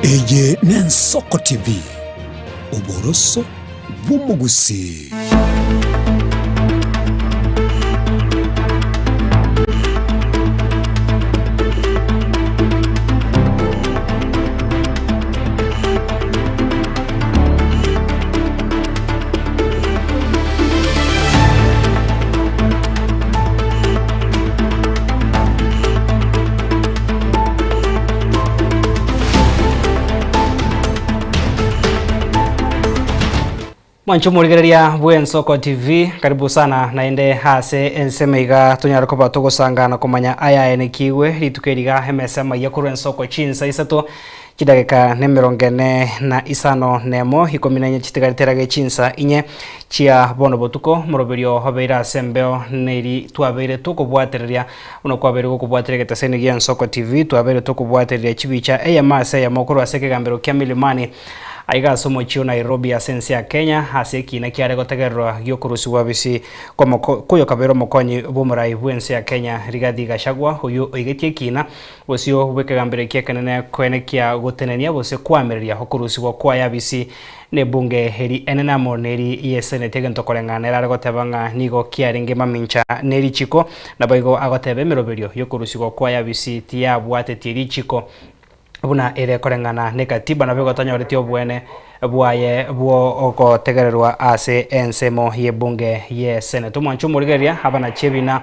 Eye n'Ensoko TV uboroso bw'umugusi. Mwancho murigereria bw'Ensoko TV, karibu sana naende hase ensemeiga tunyarukoba tugusangana kumanya aya enekiwe ritukeriga hemesema yakuru Ensoko chinsa isato kidageka ne 45 nemo hikominanye chitigariterage chinsa inye chia bono botuko muroberio hobeira sembeo neri twabere tukubwatereria uno kwabere gukubwaterega tasene gya Ensoko TV twabere tukubwatereria chibicha eyamase ya mokoro aseke gambero kya milimani aiga somo chio Nairobi asensi ya Kenya haseki na kiare gotegerwa gyokurusi wabisi kwa kuyo kabero mokonyi bumurai bwensi ya Kenya Rigathi Gachagua huyu oigetie kina bosio weke gambere kia kanene kwene kia gotenenia bose kwamereria hokurusi kwa yabisi ne bunge heri enenamo neri yesene tegen tokolengana era gotebanga nigo kiaringe mamincha neri chiko na baigo agotebe meroberio yokurusi kwa yabisi tia bwate tiri chiko buna ere korengana ne katiba na bego tanyoretio bwene bwaye bwo oko tegererwa ase ensemo ye bunge ye senate mwancho murigeria abana chebina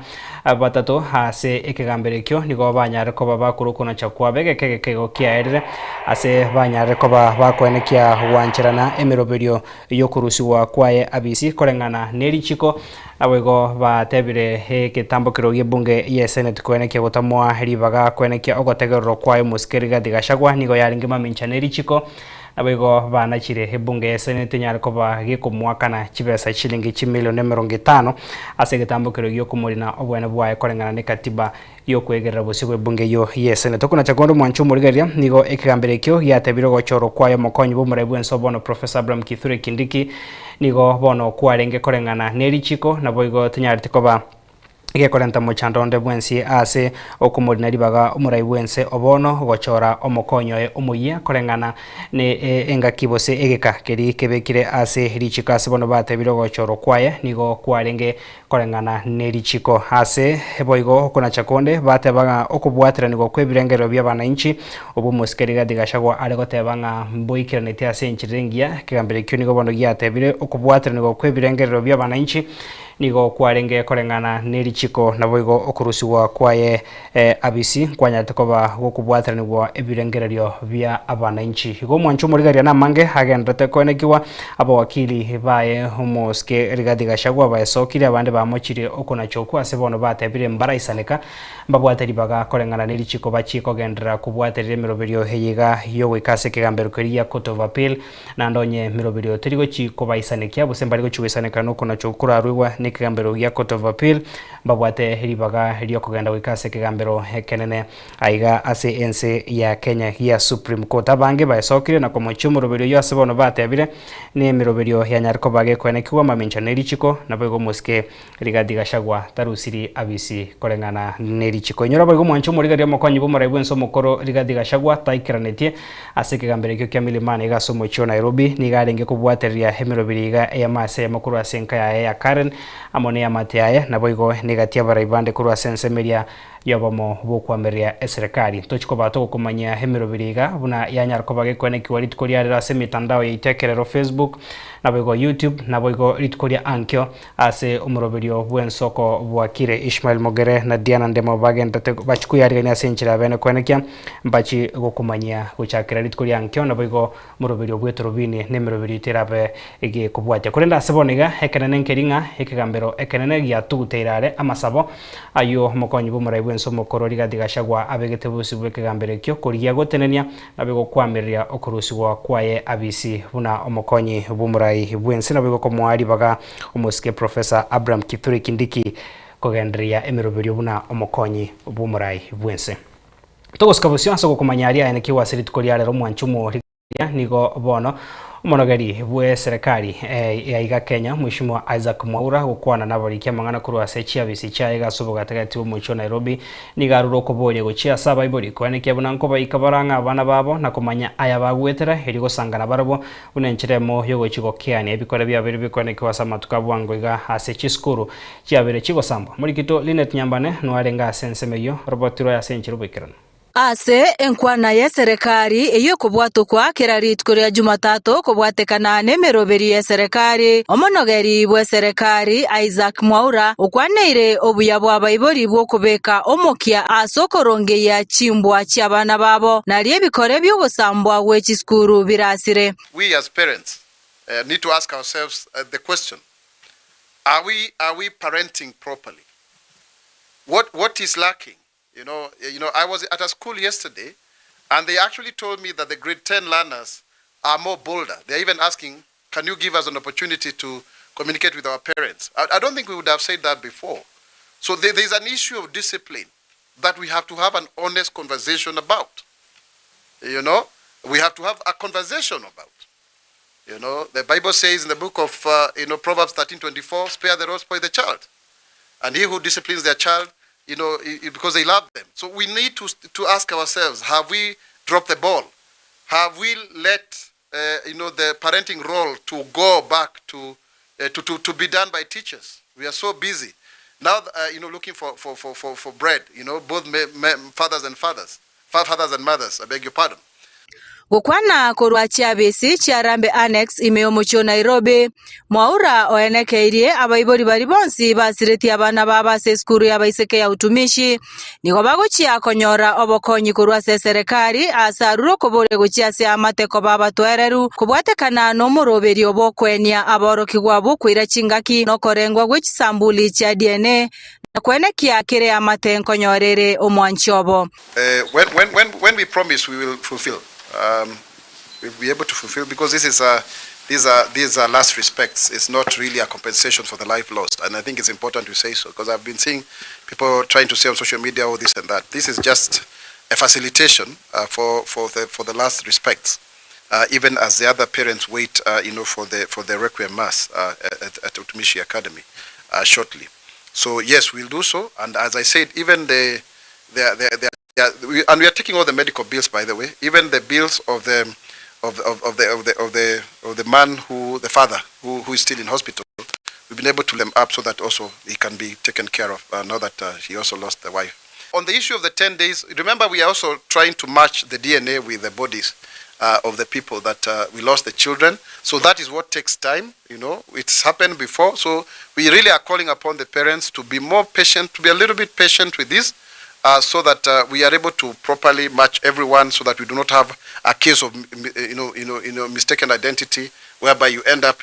batatu ase ekegamberekyo nigo banyare ko babakurukuna chakwa bege kego kiaerere ase banyare ko bakwenekia wancherana emiroberio yokurusiwa kwaye abisi korengana neri chiko abego batebire he kitambokiro ye bunge ye senate kwenekia gotamwa ribaga kwenekia ogotegererwa kwaye muskeriga Gachagua nigo yaringe mamincha neri chiko abego banachire hebunge ya senate nyariko bagikumwakana chibesa shilingi chimilioni 50 ase gitambukiro gyokumurina obwene bwaye korengana ne katiba yokwegerera bosigwe bunge yo ye senate kuna chakondo mwancho murigeria nigo ekigamberekyo yatebiro gochoro kwayo mokonyi bumurai bwenso bono Professor Abraham Kithure Kindiki nigo bono kwarenge korengana neri chiko na boigo tinyartikoba gekorenta mochando bwensi ase okumurina ribaga umurai bwense obono gochora omokonyo omuya korengana ne engakibose egeka keri kebekire ase richiko ase bono batebiro gochoro kwaye nigo kwarenge korengana ne richiko ase boigo kuna chakonde batebaga okubwatira nigo kwebirengero by'abananchi obu muskeriga Gachagua ari gotebanga mboikiranete ase enchirengia kigambire kyo nigo bono gyatebire okubwatira nigo kwebirengero by'abananchi nigo kwarenge korengana neri chiko na boigo okurusiwa kwaye abisi kwanyatakoba gokubwatira nigo ebirengererio bya abananchi igo mwancho murigaria na mange hagendete konekiwa abawakili baye homoske Rigathi Gachagua bayesokire abande bamochire okona chokwa sebono batebire mbaraisaneka babwateri baga korengana neri chiko bachiko gendera kubwaterire miroberio heyiga yo wikase kigambero keriya Court of Appeal na ndonye miroberio terigo chiko baisanekia busembari go chuisaneka no kona chokura ruwa nikigambero ya Court of Appeal babwate ribaga ryo kugenda wikase kigambero hekenene aiga ase ense ya Kenya ya Supreme Court abange bayesokire na komochumo roberio yose bono batebire ne miroberio ya nyariko bage kwenekiwa mamincha neri chiko na bego muske Rigathi Gachagua tarusiri abisi korengana neri chiko nyora bego mwancho murigaria mokonyi bumurai bwenso mukoro Rigathi Gachagua taikiranetie ase kigambero kyo kya milimani ga somo chio Nairobi ni garenge kubwateria hemirobiriga ya mase ya makuru asenka ya Karen amone ya mateaye na boigo negatia baraibande kurwa sensemeria yobomo bokwameria eserikali tochiko bato kumanya hemirobiriga buna yanyarko bagekone kiwali tukoria ra semitandao ya itekerero Facebook na boigo YouTube na boigo ritkoria ankyo ase umuroberio bw'Ensoko bwakire Ishmael Mogere na Diana Ndemo bagenda bachikuyari na senchira bene kwenekia mbachi gokumanya guchakira ritkoria ankyo na boigo muroberio bwetorobini ne miroberio terabe ege kubwatya kurenda sebonega hekenene nkeringa hekigambero ekenene gya tuteirare amasabo ayo mokonyi bumurai bwenso mukoro Rigathi Gachagua abegete busi bwekigambere kyo kuriya gotenenia nabego kwameria okurusiwa kwaye abisi buna omokonyi bumurai bwense nabego komwari baga umuske Professor Abraham Kithure Kindiki kogendria emiroberio buna omokonyi bumurai bwense togoskabusyo aso kumanya aria enekiwa siritukoria rero mwanchumo nigo bono Monogari bwe serikali ya iga Kenya Mheshimiwa Isaac Mwaura gukwana nabarikia mangana kuru asechia bisicha iga subo gatagati umucho Nairobi nigaruro koboye gochia saba ibori kwanike bunanko bayikabaranga abana babo nakomanya aya bagwetera eri gosangana barabo unenchiremo yogo chigo kiani ebikore byabiri bikoneke wasama tukabwango iga asechi skuru chiabere chigo sambo muri kito Linet Nyambane nwarenga sensemeyo robotiro ya senchirubikirana ase enkwana ya serikali eyo kubwatukwa kiraritko rya Jumatatu kubwatekana nemeroberi ya serikali omonogeri bwa serikali Isaac Mwaura ukwaneire obuya bwa baibori bwo kubeka omokia asokoronge ya chimbwa cy'abana babo nari ebikore byo gusambwa w'ekiskuru birasire. We as parents need to ask ourselves the question, are we parenting properly? What is lacking? You know, I was at a school yesterday, and they actually told me that the grade 10 learners are more bolder. They're even asking, can you give us an opportunity to communicate with our parents? I don't think we would have said that before. So there's an issue of discipline that we have to have an honest conversation about. You know, we have to have a conversation about. You know, the Bible says in the book of, Proverbs 13:24, spare the rod, spoil the child. And he who disciplines their child, because they love them. So we need to ask ourselves, have we dropped the ball? Have we let, the parenting role to go back to be done by teachers? We are so busy. Now, looking for bread, both fathers and mothers, I beg your pardon. Gukwana korwa chiabesi chiarambe annex imeomucho Nairobi Mwaura oenekeirie abaibori bari bonsi basireti abana baba se skuru ya baiseke ya utumishi nigo bagochia konyora obokonyi korwa se serikali asaruro kobore gochia se amateko baba twereru kubwatekana no muroberi obokwenia aboroki gwabo kwira chingaki no korengwa gwechisambuli cha DNA kwenekia kire amatenko nyorere omwanchobo. When we promise, we will fulfill. We'll be able to fulfill, because these are last respects. It's not really a compensation for the life lost, and I think it's important to say so, because I've been seeing people trying to say on social media, oh, this and that. This is just a facilitation for the last respects, even as the other parents wait, for the requiem mass at Utumishi Academy shortly. So yes, we'll do so, and as I said, even and we are taking all the medical bills, by the way, even the bills of the man the father who is still in hospital. We've been able to lem up so that also he can be taken care of now that he also lost the wife. On the issue of the 10 days, remember we are also trying to match the DNA with the bodies of the people that we lost, the children. So that is what takes time. It's happened before. So we really are calling upon the parents to be more patient, to be a little bit patient with this. So that we are able to properly match everyone, so that we do not have a case of mistaken identity, whereby you end up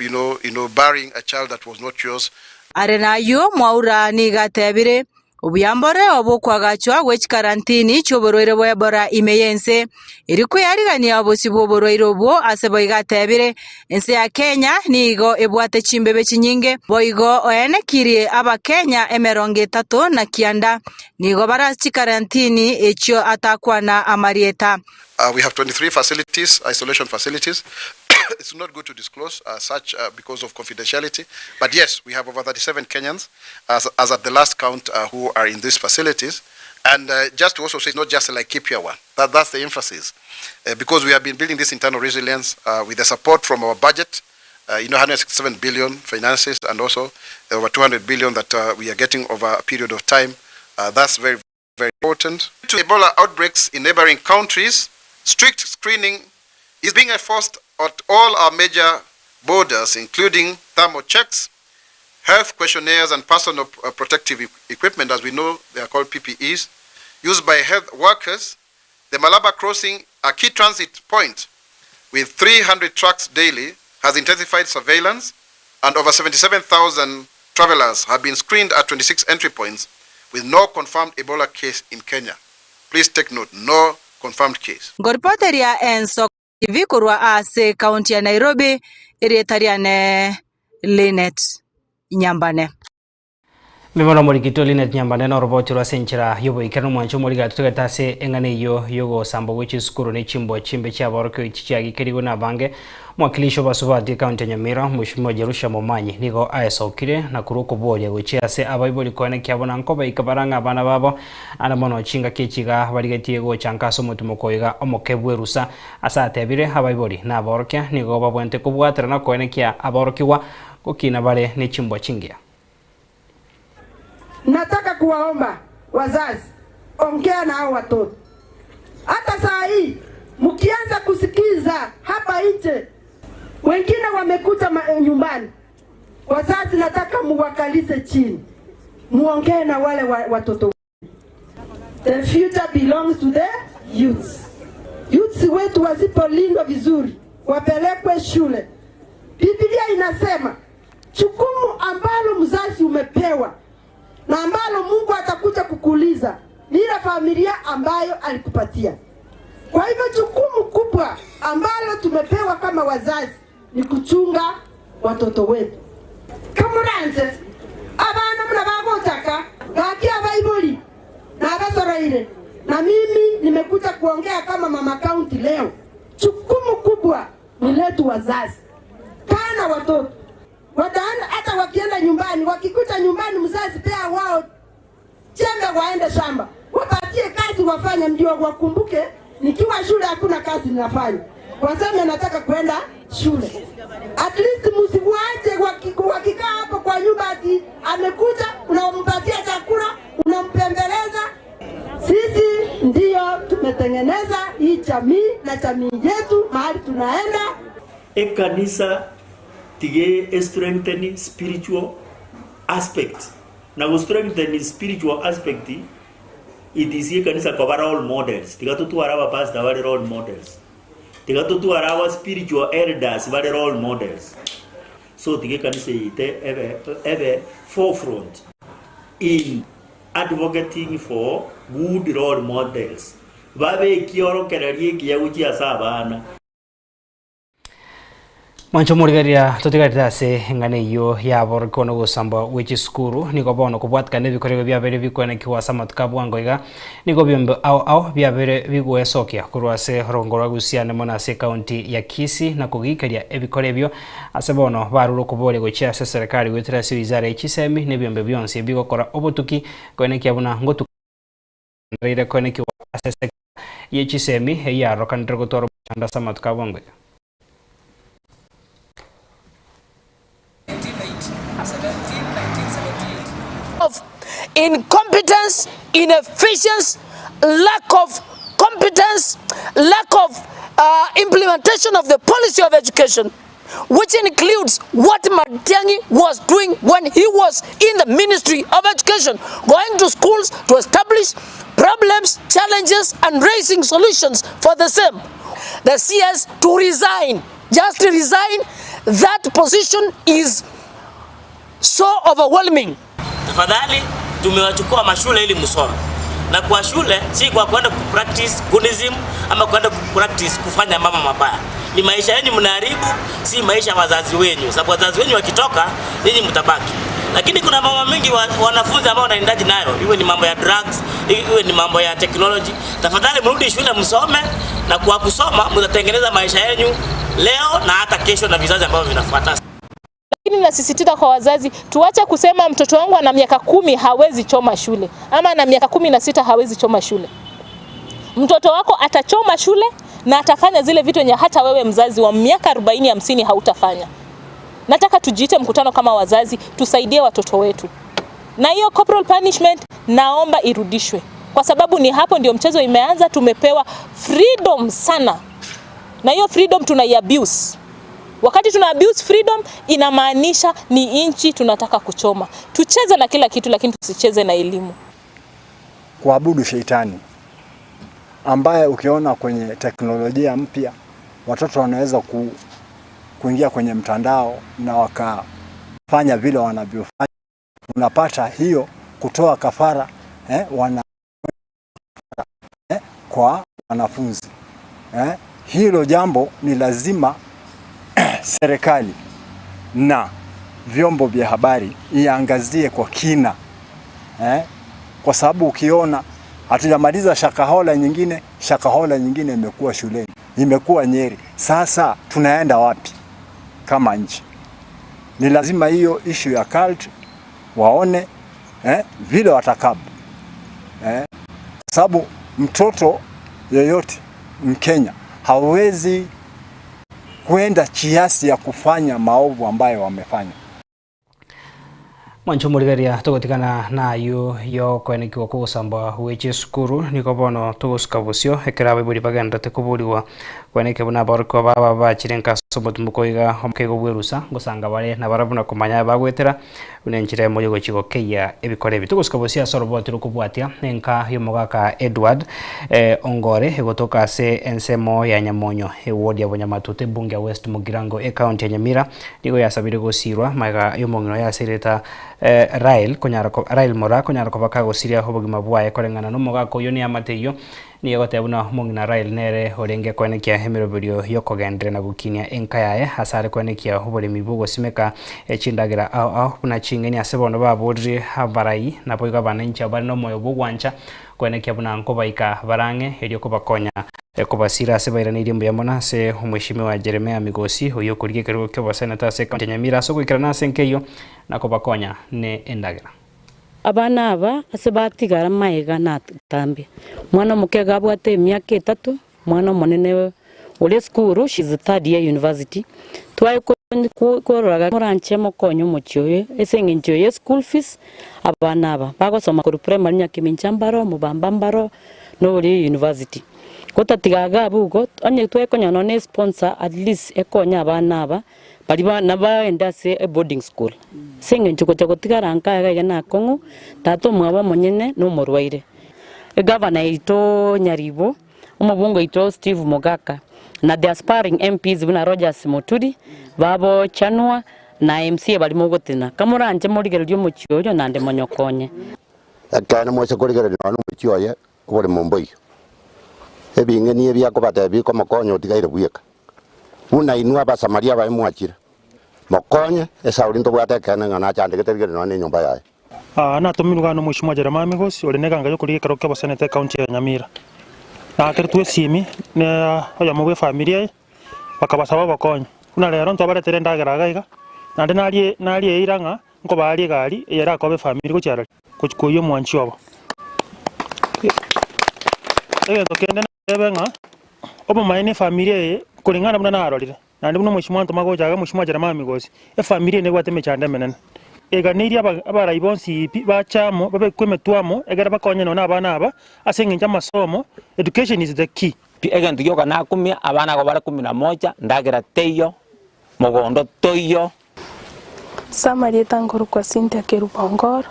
burying a child that was not yours. Arenayo Mwaura nigatebire ubuyambore obukwagachwa wech karantini choboroire bwebora imeyense iriko yarigania obosibo boroire obwo asebo igatebire ense ya Kenya nigo ebwate chimbebe chinyinge boigo oenekirie aba Kenya 30 na kianda nigo barachi karantini echo atakwana amarieta. We have 23 facilities, isolation facilities. It's not good to disclose such because of confidentiality. But yes, we have over 37 Kenyans, as at the last count, who are in these facilities. And just to also say, not just like Laikipia one. That's the emphasis. Because we have been building this internal resilience with the support from our budget, 167 billion finances, and also over 200 billion that we are getting over a period of time. That's very, very important. To Ebola outbreaks in neighboring countries, strict screening is being enforced at all our major borders, including thermal checks, health questionnaires, and personal protective equipment, as we know they are called PPEs, used by health workers. The Malaba crossing, a key transit point with 300 trucks daily, has intensified surveillance, and over 77,000 travelers have been screened at 26 entry points with no confirmed Ebola case in Kenya. Please take note, no confirmed case. Gorpoteria Enso TV kurwa ase kaunti ya Nairobi irietariane Linet Nyambane. Mimono morikito linet nyambane no roboti rwa senchira yobo ikano mwancho moriga tugatase engane yogo sambo which is skuru ne chimbo chimbe cha boroko ichichagi kerigo na bange mwakilisho basubati county Nyamira Mheshimiwa Jerusha Momanyi nigo aesokire na kuruko bolia gochiase abaiboli kone kyabona nkoba ikabaranga abana babo ana mono chinga kechiga barigatie go chankaso mutumo koiga omokebwe rusa asatebire abaiboli na borokya nigo babwente kubwatira na kone kya aborokiwa kokina bare ne chimbo chingia. Nataka kuwaomba wazazi, ongea na hao watoto. Hata saa hii mkianza kusikiza hapa nje wengine wamekuja nyumbani, wazazi nataka muwakalize chini, muongee na wale watoto. The future belongs to the youths. Youths wetu wasipolindwa vizuri wapelekwe shule. Biblia inasema jukumu ambalo mzazi umepewa na ambalo Mungu atakuja kukuuliza ni ile familia ambayo alikupatia. Kwa hivyo jukumu kubwa ambalo tumepewa kama wazazi ni kuchunga watoto wetu. Kamuranze abana mna bagotaka bakia baibuli na abasoraire, na mimi nimekuja kuongea kama mama county leo. Jukumu kubwa ni letu wazazi. Kana watoto wataana hata wakienda nyumbani, wakikuta nyumbani mzazi pia wao chembe waende shamba, wapatie kazi wafanye, ndio wakumbuke nikiwa shule hakuna kazi ninafanya, waseme nataka kwenda shule. At least msibuache wakikaa hapo kwa nyumba ati amekuja unampatia chakula unampembeleza. Sisi ndio tumetengeneza hii jamii na jamii yetu mahali tunaenda. Kanisa tige strengthen spiritual aspect. Na go strengthen spiritual aspect, it is here kanisa kwa role models. Tiga tutu arawa pastor wale role models. Tiga tutu arawa spiritual elders wale role models. So tige kanisa ite ebe forefront in advocating for good role models. Babe kioro kerarie kiyaguchi asabana. Mancho murigaria totigatase ngane yo ya borkono go samba which skuru niko bono kubwatka ne bikorego bya bere bikone kiwa samat kabwangoiga niko byombe au bya bere bigwe sokia kurwase rongora gusiane monase county ya Kisii na kugikaria ebikorebyo asebono baruro kubole go chia serikali gwetera wizara ichisemi ne byombe byonse bigokora obutuki kone kyabuna ngotu rire kone kiwa asese yichisemi ya rokandre gotoro chanda samat kabwangoiga. Of incompetence, inefficiency, lack of competence, lack of implementation of the policy of education, which includes what Matiang'i was doing when he was in the Ministry of Education, going to schools to establish problems, challenges, and raising solutions for the same. The CS to resign, just to resign, that position is so overwhelming. Tafadhali tumewachukua mashule ili msome. Na kwa shule si kwa kwenda kupractice kunism ama kwenda kupractice kufanya mama mabaya. Ni maisha yenu mnaharibu, si maisha ya wazazi wenu. Sababu wazazi wenu wakitoka, ninyi mtabaki. Lakini kuna mambo mengi wanafunzi ambao wanaendaji nayo. Iwe ni mambo ya drugs, iwe ni mambo ya technology. Tafadhali mrudi shule msome, na kwa kusoma mtatengeneza maisha yenu leo na hata kesho na vizazi ambavyo vinafuata. Lakini nasisitiza kwa wazazi, tuache kusema mtoto wangu ana miaka 10 hawezi choma shule, ama ana miaka 16 hawezi choma shule. Mtoto wako atachoma shule na atafanya zile vitu yenye hata wewe mzazi wa miaka 40 50 hautafanya. Nataka tujiite mkutano kama wazazi, tusaidie watoto wetu. Na hiyo corporal punishment naomba irudishwe, kwa sababu ni hapo ndio mchezo imeanza. Tumepewa freedom sana, na hiyo freedom tunaiabuse. Wakati tuna abuse freedom, inamaanisha ni inchi tunataka kuchoma. Tucheze na kila kitu, lakini tusicheze na elimu. Kuabudu sheitani, ambaye ukiona kwenye teknolojia mpya watoto wanaweza kuingia kwenye mtandao na wakafanya vile wanavyofanya. Unapata hiyo kutoa kafara kwa wanafunzi. Hilo jambo ni lazima serikali na vyombo vya habari iangazie kwa kina Kwa sababu ukiona hatujamaliza Shakahola nyingine imekuwa shuleni, imekuwa Nyeri. Sasa tunaenda wapi kama nchi? Ni lazima hiyo issue ya cult waone vile watakabu, sababu mtoto yeyote Mkenya hawezi kwenda kiasi ya kufanya maovu ambayo wamefanya. Mwancho murigeria tugotikana na yo kwenekiwa kugusamba weche sukuru niko bono tuguskabusyo ekerabe buri bagenda tekuburiwa kweneke buna barko baba bachirenka sobotumukoiga omkego bwerusa gusanga bare na barabuna kumanya bagwetera unenchire moyo gochigo keya ebikore tuguskabusya sorobotiro kubwatia nenka yomogaka Edward Ongore egotoka se ensemo ya Nyamonyo ewodi ya Bonyamatute bunge West Mugirango county ya Nyamira nigo yasabire gosirwa maiga yomongino yasereta Rail Mora konyara kobaka gosiria hobogima bwaye korengana no mogako yo ni amateyo ni gotebuna mongina Rail nere orenge kwenekia hemiroberio yokogendere na gukinya enkayae hasare kwenekia hoboremi bugo simeka echindagira kuna chingeni asebono babodri habarai na boiga banancha bari no moyo bugwancha kwenekia buna nkobaika barange erio kobakonya ekobasira sebairanirie mbuyamona se umweshimiwa Jeremia Migosi huyo kurige kero kyo senata se county Nyamira so kwikirana senkeyo na kobakonya ne endagira abana aba asebatigara maiga na tambi mwana mukega bwate myaka 3 mwana monene ule skuru she's third year university twaye kororaga muranche mokonyo muchyoye esengenchoye school fees abana aba bagosoma kuri primary nyakiminchambaro mubambambaro no uri university kotatigaga bugo anye twekonya no sponsor at least ekonya abana aba bari bana baenda se boarding school sengenchuko chagotigara nkaga na kongu tato mwaba monyene no morwaire governor ito Nyaribo umubungo ito Steve Mogaka na the aspiring MPs buna Rogers Muturi babo Chanua na MC bali mugotina kamuranje murigererio muchyoyo nande monyokonye akana mwese kurigererio no muchyoye bole momboyo ebingeni ebyakobata biko makonyo tigaire buyeka una inua basamaria ba mwachira makonye esaurinto bwatekana ngana chandike tigere no nyumba yae na tumiruga no mwishimwa Jeremia Migosi olenega ngayo kurige kero kebo senete county ya Nyamira na kertwe simi ne oya mwe familia bakabasaba bakonye kuna lero ntobare terenda garaga nande nali iranga nko bali gari yera kobe family gochara kuyo mwanchi wabo tokende ebenga obo maine familia kulingana muna narorire nandi muno mwishimwa ntomagojaga mwishimwa Jeremia Migosi familia ne gwate mechande menene eganiri abara ibonsi bachamo babekwemetwamo egera bakonye no abana aba asengenja masomo. Education is the key. Egento yoka na kumia abana go bara 11 ndagera teyo mogondo toyo Samari tangoro kwa Cynthia Kerubongoro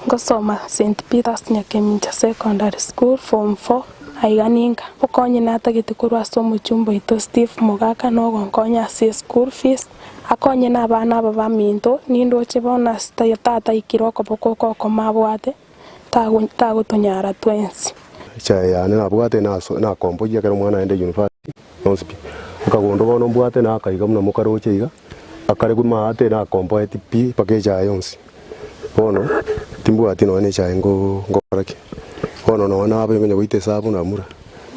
ngosoma St Peter's Nyakeminja Secondary School form 4 aiganinga bokonye natagete kurwa somo chumbo ito Steve Mogaka no gonkonya se school fees akonye na bana baba minto nindo chebona tata ikiroko bokoko mabwate tago tonyara twensi chaya na bwate na komboja kero mwana ende university nospi ukagondo bono bwate na akaiga muna mukaroche iga akare kuma ate na kombo etipi pakeja yonsi bono timbwati no ne chaya ngo ngorake bono no na abenye goite sabu na mura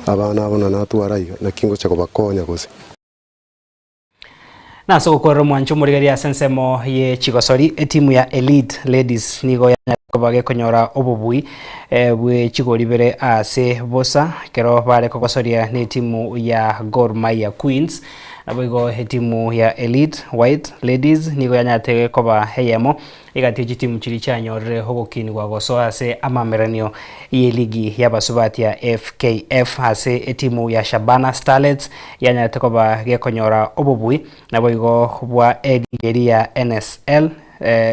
abana abona na tuaraiga na kingo chako bakonya gose na so ko mwancho murigeria sensemo ye chigosori timu ya Elite Ladies nigo ya kobage konyora obubui bwe chigori bere ase bosa kero bare kokosoria ni timu ya Gor Mahia Queens abigo timu ya Elite White Ladies nigo yanyate koba heyemo igati timu chiri chanyorre hogokini gwa goso ase amameranio ye ligi ya basubati ya FKF ase timu ya Shabana Starlets yanyate koba gekonyora obubui nabigo bwa ligi ya NSL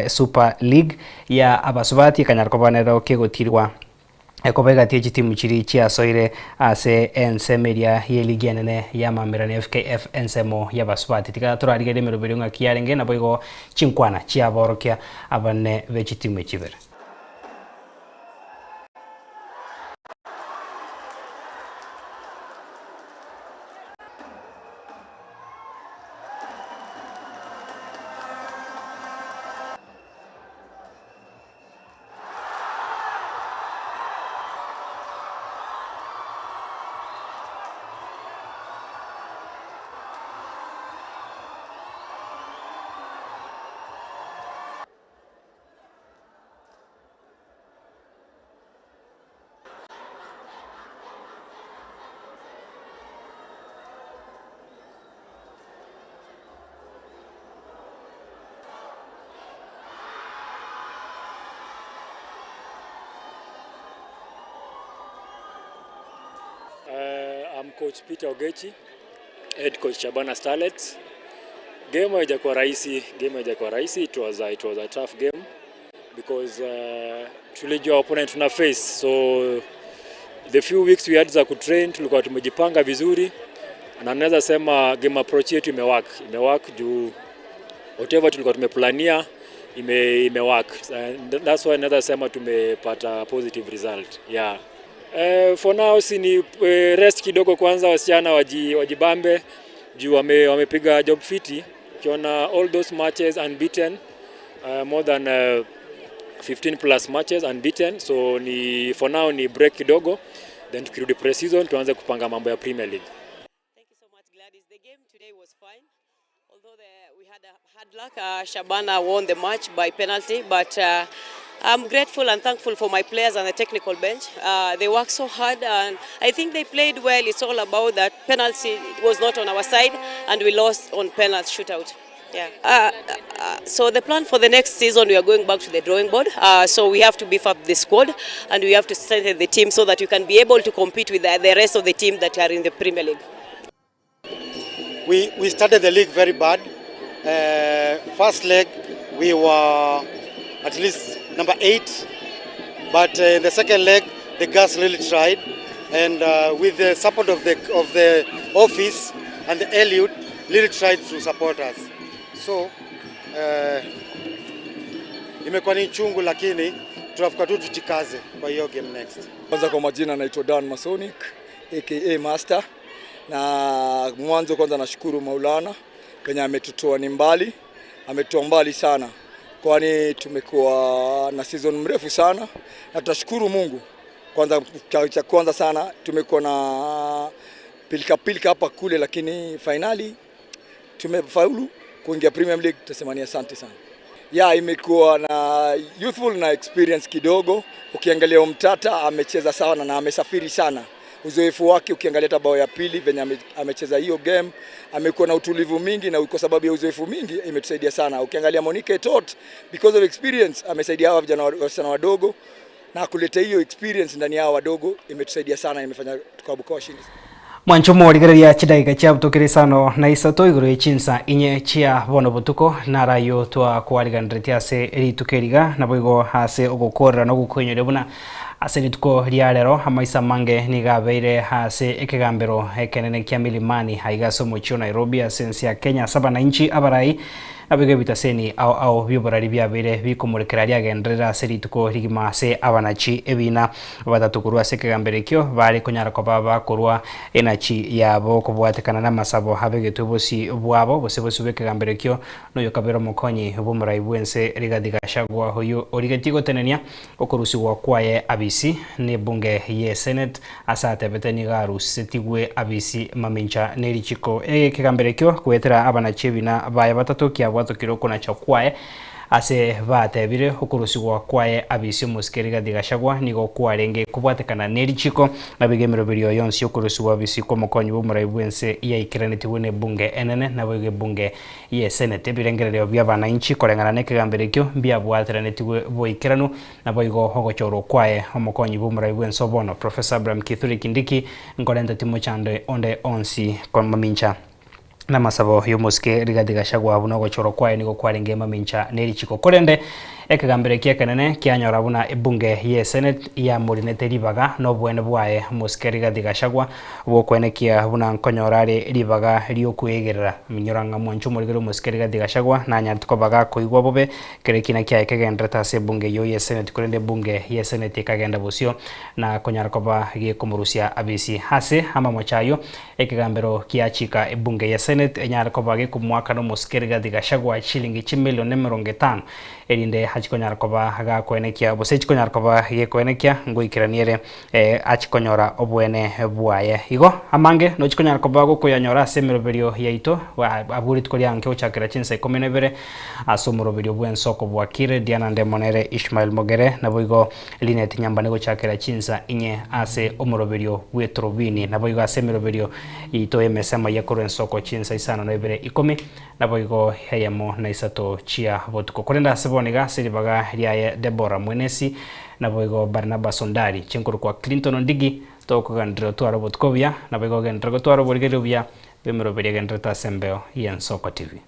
Super League ya abasubati kanyarkobanero kegotirwa ekobega tiye timu chiri chia soire ase ensemeria ye ligi nene ya mamirani FKF ensemo ya basubati tika turarigere merobirunga kiyarenge naboigo chinkwana chia borokia abane vechi timu chibere coach Peter Ogechi, head coach Shabana Starlets. Game haijakuwa rahisi, It was a tough game because tulijua opponent tuna face. So the few weeks we had za kutrain tulikuwa tumejipanga vizuri. Na naweza sema game approach yetu imework juu whatever tulikuwa tumeplania imework. That's why naweza sema tumepata positive result. Yeah. For now ni rest kidogo kwanza, wasichana wajibambe juu wamepiga job fiti. Ukiona all those matches unbeaten, more than 15 plus matches unbeaten. So for now ni break kidogo, then tukirudi pre-season tuanze kupanga mambo ya Premier League. Thank you so much, Gladys. The game today was fine. Although we had hard luck, Shabana won the match by penalty, but I'm grateful and thankful for my players and the technical bench. They worked so hard and I think they played well. It's all about that penalty was not on our side and we lost on penalty shootout. Yeah. So the plan for the next season, we are going back to the drawing board. So we have to beef up the squad and we have to strengthen the team so that you can be able to compete with the rest of the team that are in the Premier League. We started the league very bad. First leg we were at least number 8, but in the second leg the girls really tried, and with the support of the office and the Elliot really tried to support us. So imekuwa ni chungu, lakini tunafuka tu tujikaze kwa hiyo game next. Kwanza kwa majina naitwa Dan Masonic aka Master, na mwanzo kwanza nashukuru Maulana Kenya ametutoa ni mbali, ametutoa mbali sana, kwani tumekuwa na season mrefu sana, na tunashukuru Mungu kwanza sana. Tumekuwa na pilika hapa kule, lakini finali tumefaulu kuingia Premier League. Tusemani asante sana. Imekuwa na youthful na experience kidogo. Ukiangalia Mtata amecheza sana na amesafiri sana. Uzoefu wake ukiangalia tabao ya pili venye amecheza hiyo game, amekuwa na utulivu mingi, na kwa sababu ya uzoefu mingi imetusaidia sana. Ukiangalia Monique Tot, because of experience amesaidia hawa vijana wasichana wadogo, na kuleta hiyo experience ndani yao wadogo imetusaidia sana, imefanya tukabuka washindi. Mwanchomo waligaria chidaiga cha butokeresano na isato iguru ichinsa inye chia bono butuko narayo twa kwariganirete ase ritukeriga na boigo hase ogokora no gukonyo buna ase rituko riarero amaisa mange nigabeire hase ekegambero ekenene kya milimani haigaso mocho Nairobi asensi ya Kenya saba na inchi abarai abige bitaseni au byoborari byabire bikomurekera ryagendera serituko rigima se abanachi ebina batatukurwa sekegambere kyo bari kunyara ko baba kurwa enachi yabo kubwatekana na masabo habege tubosi bwabo bose bekegambere kyo no yokabero mukonyi bumurai bwense rigadiga hoyo origetigo tenenia okurusiwa kwaye abisi ne bunge ye Senate asate beteni garu setigwe abisi mamincha nerichiko ekegambere kyo kwetera abanachi ebina baya batatu kya watokiroko na chakwae ase batebire okurusigwa kwae abisi muskeriga digashagwa nigo kwarenge kubwatekana nerichiko nabigemero birio yonsi okurusigwa abisi ko mukonyi bumurai bwense ya ikiraniti wone bunge enene na bwege bunge ye Senate birengerero byabana inchi korengana nekegambere kyo byabwateraniti boikiranu na boigo hogochoro kwae omukonyi bumurai bwense bono Professor Abraham Kithuri Kindiki ngorenda timochande onde onsi komamincha na masabo yomuske rigadiga shagwa abuno gochoro kwae nigo kwarenge mamincha nerichiko korende ekagambere kyekenene kyanyora buna ebunge ye Senate ya murinete ribaga no bwene bwae muske rigadiga shagwa bwokwenekia buna nkonyorare ribaga ryokuegerera minyoranga mwanchu murigero muske rigadiga shagwa na nyatiko baga koigwa bobe kerekina kya ekegendreta se bunge yo ye Senate korende bunge ye Senate kagenda busio na konyara koba ge komurusia abisi hase ama mochayo ekagambero kiachika ebunge ye Senate enyara koba ge kumwaka no muske rigadiga shagwa shilingi 1 milioni 50 erinde hachikonyara koba ga kwenekia bose chikonyara koba ye kwenekia ngoikiraniere achikonyora obwene bwaye igo amange no chikonyara koba go kuyanyora semeroberio yaito aburi tkolia nke ochakira chinsa 12 asomoroberio bwensoko bwakire Diana Ndemonere Ishmael Mogere na boigo Linet Nyambane go chakira chinsa inye ase omoroberio bwetrobini na boigo asemeroberio ito emesema yakorensoko chinsa isano na ibere 10 na boigo heyamo na isato chia botuko korenda seboniga siribaga riaye Deborah Mwenesi na boigo Barnabas Ondari chinkuru kwa Clinton Ondigi tokugendera twara butkobia na bego gendera twara burgerubia bemero beria gendera tasembeo yen Soko TV.